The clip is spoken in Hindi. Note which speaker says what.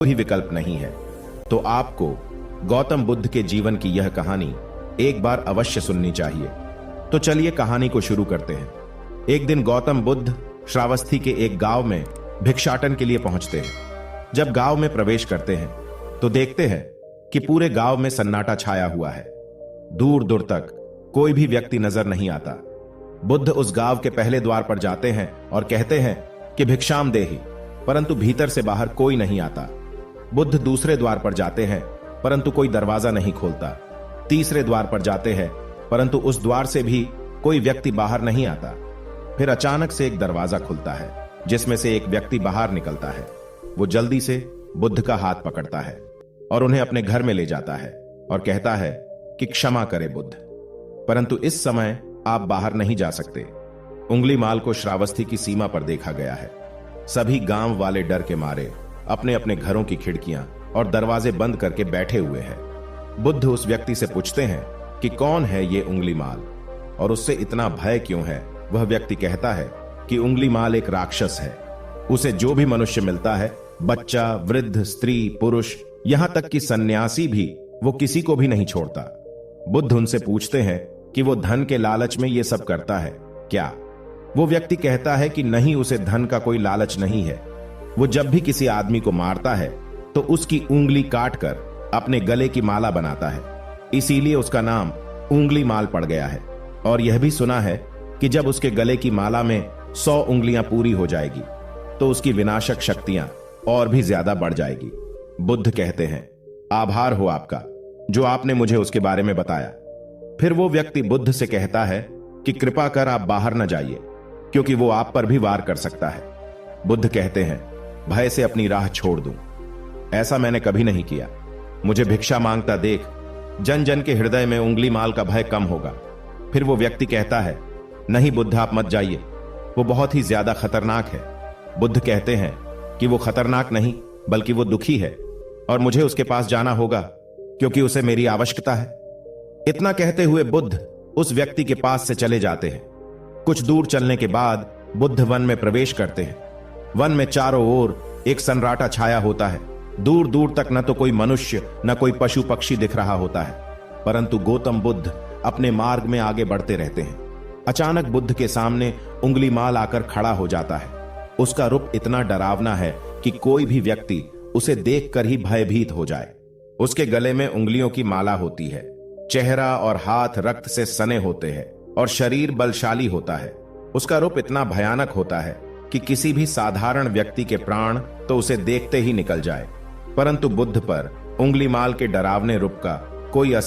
Speaker 1: कोई विकल्प नहीं है। तो आपको गौतम बुद्ध के जीवन की यह कहानी एक बार अवश्य सुननी चाहिए। तो चलिए कहानी को शुरू करते हैं। एक दिन गौतम बुद्ध श्रावस्ती के एक गांव में भिक्षाटन के लिए पहुंचते हैं। जब गांव में प्रवेश करते हैं तो देखते हैं कि पूरे गांव में सन्नाटा छाया हुआ है। दूर दूर तक कोई भी व्यक्ति नजर नहीं आता। बुद्ध उस गांव के पहले द्वार पर जाते हैं और कहते हैं कि भिक्षाम देहि, परंतु भीतर से बाहर कोई नहीं आता। बुद्ध दूसरे द्वार पर जाते हैं परंतु कोई दरवाजा नहीं खोलता। तीसरे द्वार पर जाते हैं परंतु उस द्वार से भी कोई व्यक्ति बाहर नहीं आता। फिर अचानक से एक दरवाजा खुलता है जिसमें से एक व्यक्ति बाहर निकलता है। वो जल्दी से बुद्ध का हाथ पकड़ता है और उन्हें अपने घर में ले जाता है और कहता है कि क्षमा करे बुद्ध, परंतु इस समय आप बाहर नहीं जा सकते। उंगलीमाल को श्रावस्ती की सीमा पर देखा गया है। सभी गांव वाले डर के मारे अपने अपने घरों की खिड़कियां और दरवाजे बंद करके बैठे हुए हैं। बुद्ध उस व्यक्ति से पूछते हैं कि कौन है ये उंगलीमाल और उससे इतना भय क्यों है। वह व्यक्ति कहता है कि उंगलीमाल एक राक्षस है। उसे जो भी मनुष्य मिलता है, बच्चा, वृद्ध, स्त्री, पुरुष, यहां तक कि सन्यासी भी, वो किसी को भी नहीं छोड़ता। बुद्ध उनसे पूछते हैं कि वो धन के लालच में ये सब करता है क्या। वो व्यक्ति कहता है कि नहीं, उसे धन का कोई लालच नहीं है। वो जब भी किसी आदमी को मारता है तो उसकी उंगली काटकर अपने गले की माला बनाता है, इसीलिए उसका नाम उंगली माल पड़ गया है। और यह भी सुना है कि जब उसके गले की माला में 100 उंगलियां पूरी हो जाएगी तो उसकी विनाशक शक्तियां और भी ज्यादा बढ़ जाएगी। बुद्ध कहते हैं, आभार हो आपका जो आपने मुझे उसके बारे में बताया। फिर वो व्यक्ति बुद्ध से कहता है कि कृपा कर आप बाहर न जाइए, क्योंकि वो आप पर भी वार कर सकता है। बुद्ध कहते हैं, भय से अपनी राह छोड़ दूं, ऐसा मैंने कभी नहीं किया। मुझे भिक्षा मांगता देख जन जन के हृदय में उंगलीमाल का भय कम होगा। फिर वो व्यक्ति कहता है, नहीं बुद्ध, आप मत जाइए, वो बहुत ही ज्यादा खतरनाक है। बुद्ध कहते हैं कि वो खतरनाक नहीं बल्कि वो दुखी है और मुझे उसके पास जाना होगा क्योंकि उसे मेरी आवश्यकता है। इतना कहते हुए बुद्ध उस व्यक्ति के पास से चले जाते हैं। कुछ दूर चलने के बाद बुद्ध वन में प्रवेश करते हैं। वन में चारों ओर एक सन्नाटा छाया होता है। दूर दूर तक न तो कोई मनुष्य न कोई पशु पक्षी दिख रहा होता है, परंतु गौतम बुद्ध अपने मार्ग में आगे बढ़ते रहते हैं। अचानक बुद्ध के सामने उंगलीमाल आकर खड़ा हो जाता है। उसका रूप इतना डरावना है कि कोई भी व्यक्ति उसे देखकर ही भयभीत हो जाए। उसके गले में उंगलियों की माला होती है। चेहरा और हाथ रक्त से सने होते हैं और शरीर बलशाली होता है। उसका रूप इतना भयानक होता है कि किसी भी साधारण व्यक्ति के प्राण तो उसे देखते ही निकल जाए, परंतु बुद्ध पर उंगलीमाल के डरावने रूप का कोई